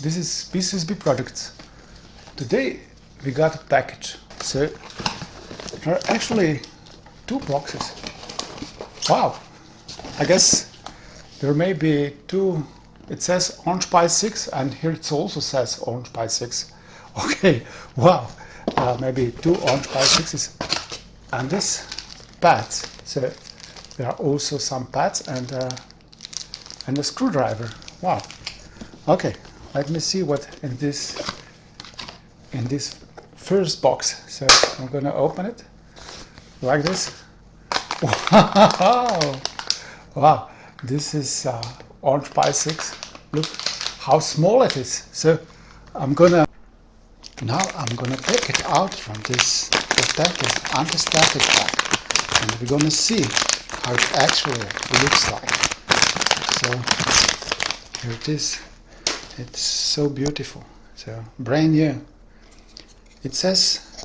this is PCSB Products. Today we got a package. So there are actually 2 boxes. Wow! I guess there may be 2. It says Orange Pie 6 and here it also says Orange Pie 6. Okay, wow! Maybe 2 Orange Pie 6s. And this pads. So there are also some pads and a screwdriver. Wow! Okay, let me see what in this first box. So I'm gonna open it like this. Wow! Wow! This is Orange Pie 6. Look how small it is. So I'm gonna take it out from this protective anti-static pack, and we're gonna see how it actually looks like. So here it is. It's so beautiful. So brand new. It says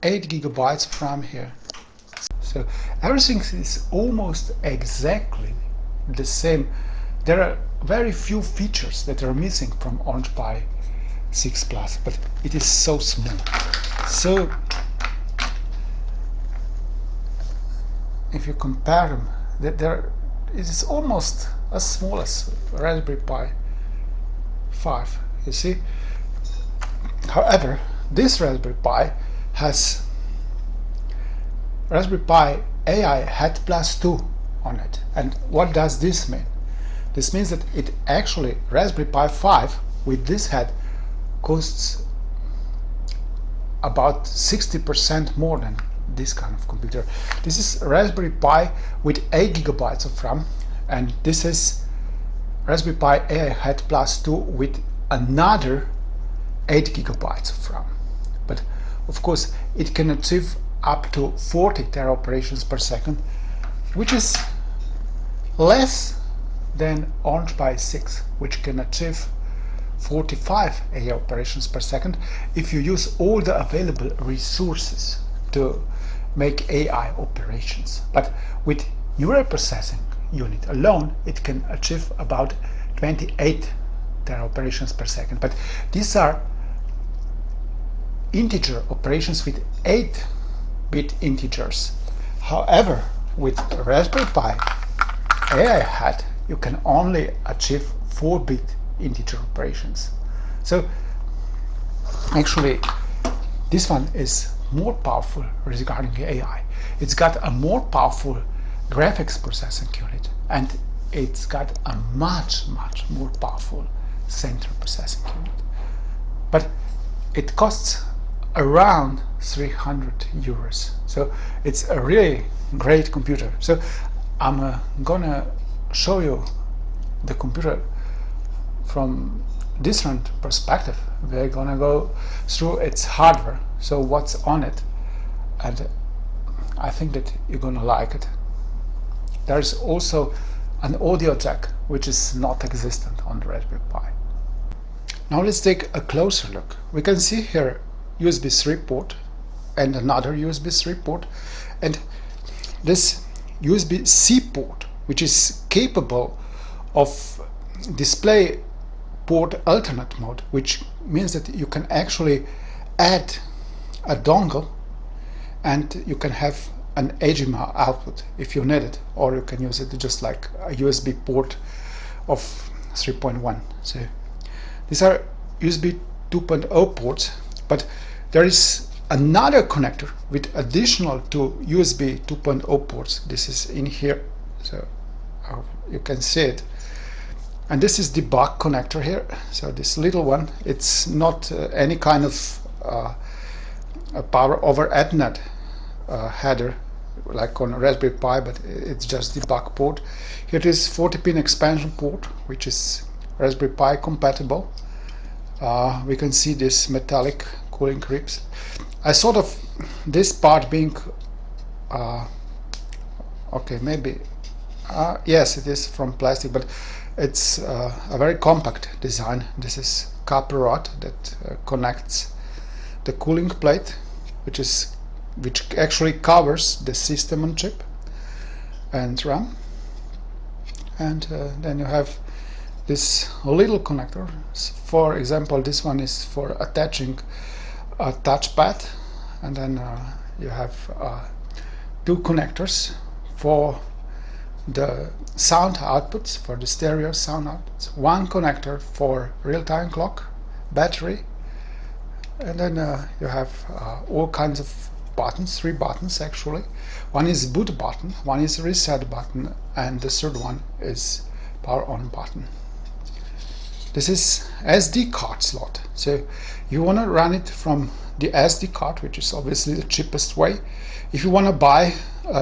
8 GB of RAM here. So everything is almost exactly the same. There are very few features that are missing from Orange Pie 6 Plus, but it is so small. So if you compare them, it is almost as small as Raspberry Pi 5, you see. However, this Raspberry Pi has Raspberry Pi AI Head Plus 2 on it. And what does this mean? This means that it actually, Raspberry Pi 5 with this head costs about 60% more than this kind of computer. This is Raspberry Pi with 8 GB of RAM, and this is Raspberry Pi AI Head Plus 2 with another 8 GB of RAM. But of course it can achieve up to 40 tera operations per second, which is less than Orange Pie 6, which can achieve 45 AI operations per second if you use all the available resources to make AI operations. But with neural processing unit alone, it can achieve about 28 tera operations per second. But these are integer operations with 8-bit integers. However, with Raspberry Pi AI Head, you can only achieve 4-bit integer operations. So actually this one is more powerful regarding AI. It's got a more powerful graphics processing unit, and it's got a much more powerful central processing unit. But it costs around 300 euros. So it's a really great computer. So I'm gonna show you the computer from different perspective. We're gonna go through its hardware, so what's on it, and I think that you're gonna like it. There's also an audio jack which is not existent on the Raspberry Pi. Now let's take a closer look. We can see here USB 3 port and another USB 3 port, and this USB-C port, which is capable of display port alternate mode, which means that you can actually add a dongle and you can have an HDMI output if you need it, or you can use it just like a USB port of 3.1. So these are USB 2.0 ports, but there is another connector with additional 2 USB 2.0 ports. This is in here, so you can see it. And this is the buck connector here. So this little one, it's not any kind of a power over Ethernet header like on a Raspberry Pi, but it's just the buck port. Here it is 40-pin expansion port, which is Raspberry Pi compatible. We can see this metallic cooling clips. I thought of this part being okay, maybe yes, it is from plastic, but it's a very compact design. This is copper rod that connects the cooling plate, which actually covers the system on chip and RAM, and then you have this little connector. For example, this one is for attaching a touchpad, and then you have two connectors for the sound outputs, for the stereo sound outputs. One connector for real-time clock, battery, and then you have all kinds of buttons, 3 buttons actually. One is boot button, one is reset button, and the third one is power on button. This is SD card slot, so you want to run it from the SD card, which is obviously the cheapest way. If you want to buy,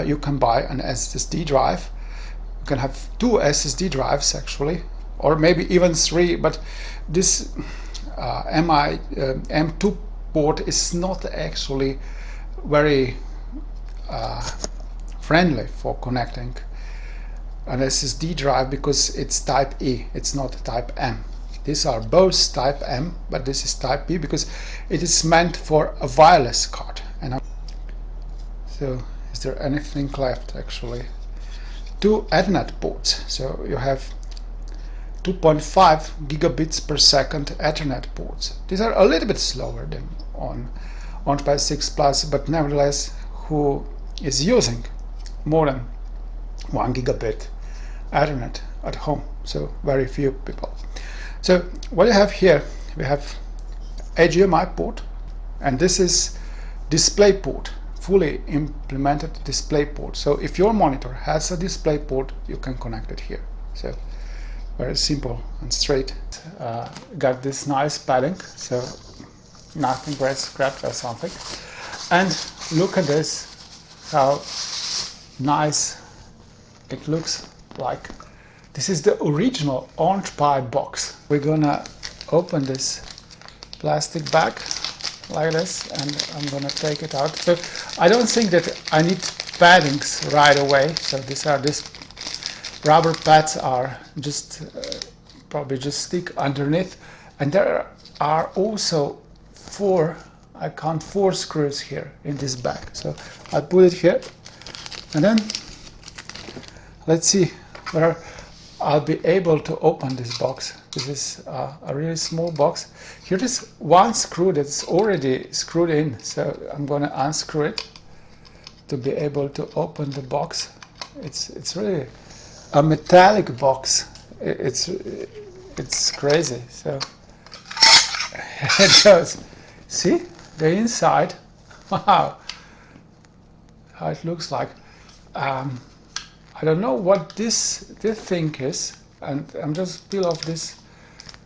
you can buy an SSD drive. You can have 2 SSD drives actually, or maybe even 3, but this M2 port is not actually very friendly for connecting an SSD drive, because it's type E, it's not type M. These are both type M, but this is type E because it is meant for a wireless card. And so, is there anything left actually? 2 Ethernet ports. So you have 2.5 gigabits per second Ethernet ports. These are a little bit slower than on Pi 6 Plus, but nevertheless, who is using more than 1 gigabit Ethernet at home? So very few people. So what you have here, we have HDMI port, and this is display port, fully implemented display port. So if your monitor has a display port, you can connect it here. So very simple and straight. Got this nice padding, so nothing gets scratched or something. And look at this, how nice it looks like. This is the original Orange Pi box. We're gonna open this plastic bag like this, and I'm gonna take it out. So I don't think that I need paddings right away. So these rubber pads are just probably just stick underneath, and there are also 4 screws here in this bag. So I'll put it here, and then let's see whether I'll be able to open this box. This is a really small box. Here is one screw that's already screwed in, so I'm going to unscrew it to be able to open the box. It's really a metallic box. It's crazy. So it goes. See the inside? Wow, how it looks like. I don't know what this thing is, and I'm just peel off this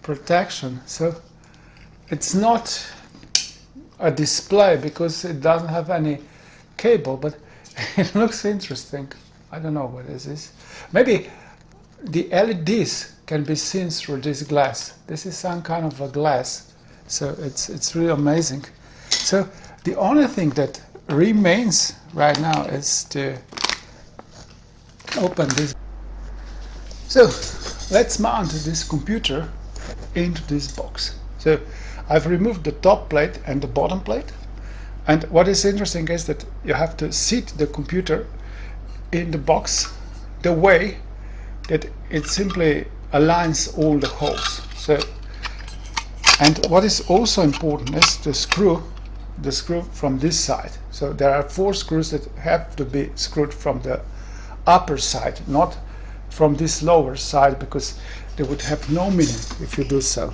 protection. So it's not a display because it doesn't have any cable, but it looks interesting. I don't know what this is. Maybe the LEDs can be seen through this glass. This is some kind of a glass, so it's really amazing. So the only thing that remains right now is to open this. So let's mount this computer into this box. So I've removed the top plate and the bottom plate, and what is interesting is that you have to seat the computer in the box the way that it simply aligns all the holes. So, and what is also important is the screw from this side. So there are 4 screws that have to be screwed from the upper side, not from this lower side, because they would have no meaning if you do so.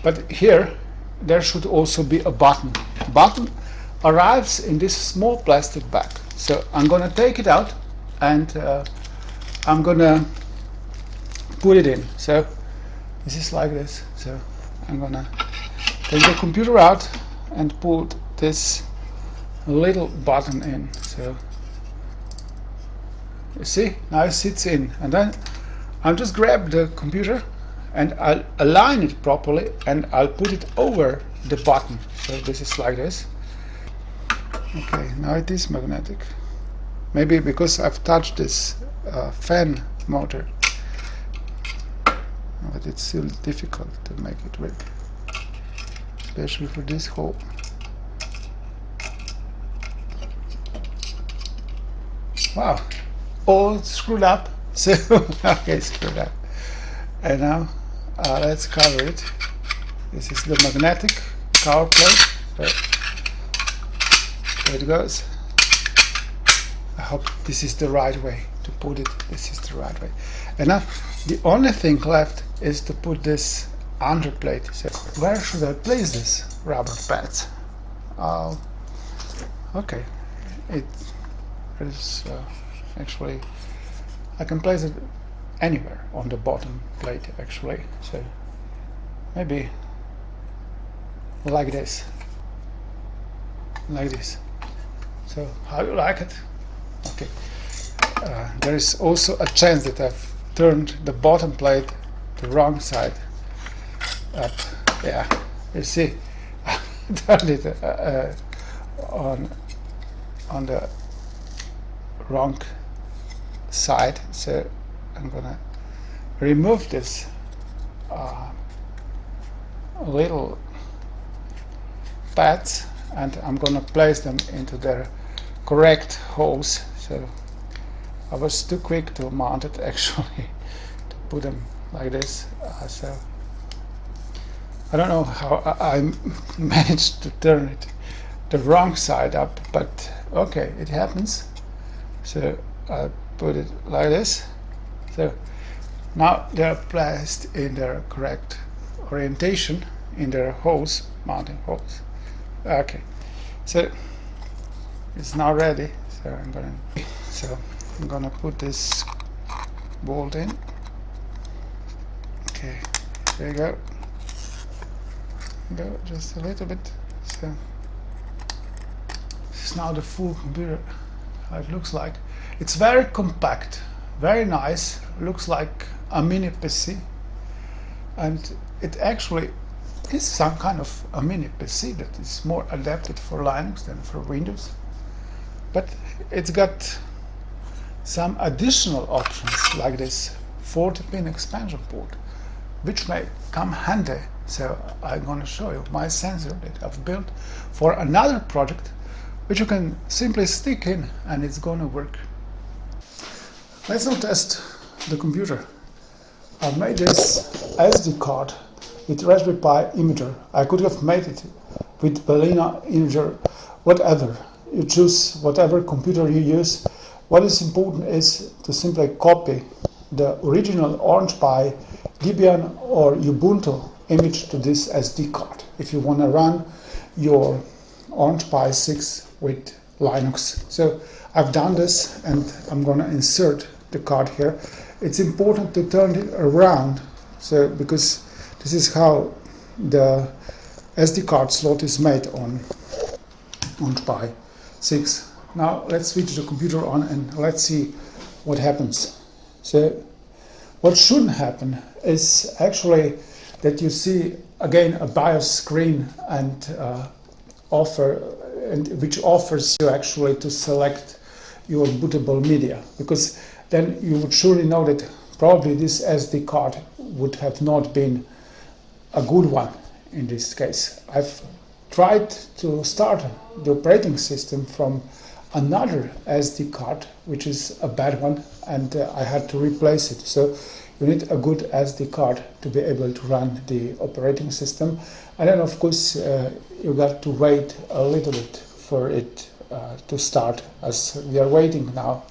But here there should also be a button. Button arrives in this small plastic bag. So I'm gonna take it out, and I'm gonna put it in. So this is like this. So I'm gonna take the computer out and put this little button in. So you see, now it sits in, and then I'll just grab the computer and I'll align it properly, and I'll put it over the button. So this is like this. Okay, now it is magnetic. Maybe because I've touched this fan motor, but it's still difficult to make it work, especially for this hole. Wow, all screwed up. So okay, screwed up. And now let's cover it. This is the magnetic cover plate. So there it goes. I hope this is the right way to put it. This is the right way. And now the only thing left is to put this underplate. So where should I place this rubber pads? Okay, it is actually, I can place it anywhere on the bottom plate actually. So maybe like this. So how you like it? Okay. There is also a chance that I've turned the bottom plate the wrong side up. Yeah, you see, I turned it on the wrong side. So I'm gonna remove this little pads, and I'm gonna place them into their correct holes. So I was too quick to mount it actually, to put them like this. So I don't know how I managed to turn it the wrong side up, but okay, it happens. So I put it like this. So now they're placed in their correct orientation in their holes, mounting holes. Okay, so it's now ready. So I'm gonna put this bolt in. Okay, there you go. Go just a little bit. So this is now the full computer. How it looks like. It's very compact, very nice. Looks like a mini PC, and it actually is some kind of a mini PC that is more adapted for Linux than for Windows. But it's got some additional options like this 40-pin expansion port, which may come handy. So I'm going to show you my sensor that I've built for another project, which you can simply stick in and it's going to work. Let's now test the computer. I made this SD card with Raspberry Pi imager. I could have made it with Balena imager, whatever. You choose whatever computer you use. What is important is to simply copy the original Orange Pi, Debian or Ubuntu image to this SD card if you want to run your Orange Pi 6 with Linux. So I've done this and I'm going to insert the card here. It's important to turn it around, so because this is how the SD card slot is made on Orange Pi 6. Now let's switch the computer on and let's see what happens. So what shouldn't happen is actually that you see again a BIOS screen and which offers you actually to select your bootable media, because then you would surely know that probably this SD card would have not been a good one in this case. I've tried to start the operating system from another SD card, which is a bad one, and I had to replace it. So you need a good SD card to be able to run the operating system. And then of course you got to wait a little bit for it to start, as we are waiting now.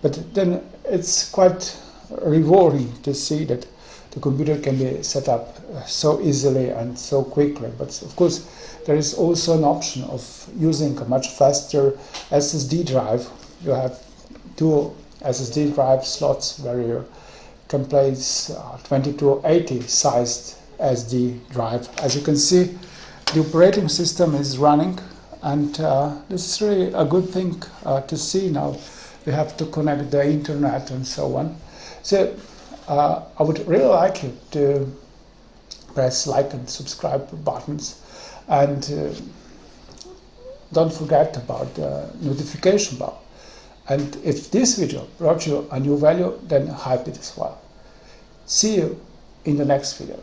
But then it's quite rewarding to see that the computer can be set up so easily and so quickly. But of course there is also an option of using a much faster SSD drive. You have two SSD drive slots where you can place 2280 sized SD drive. As you can see, the operating system is running, and this is really a good thing to see now. You have to connect the internet and so on. So I would really like you to press like and subscribe buttons, and don't forget about the notification bell. And if this video brought you a new value, then hype it as well. See you in the next video.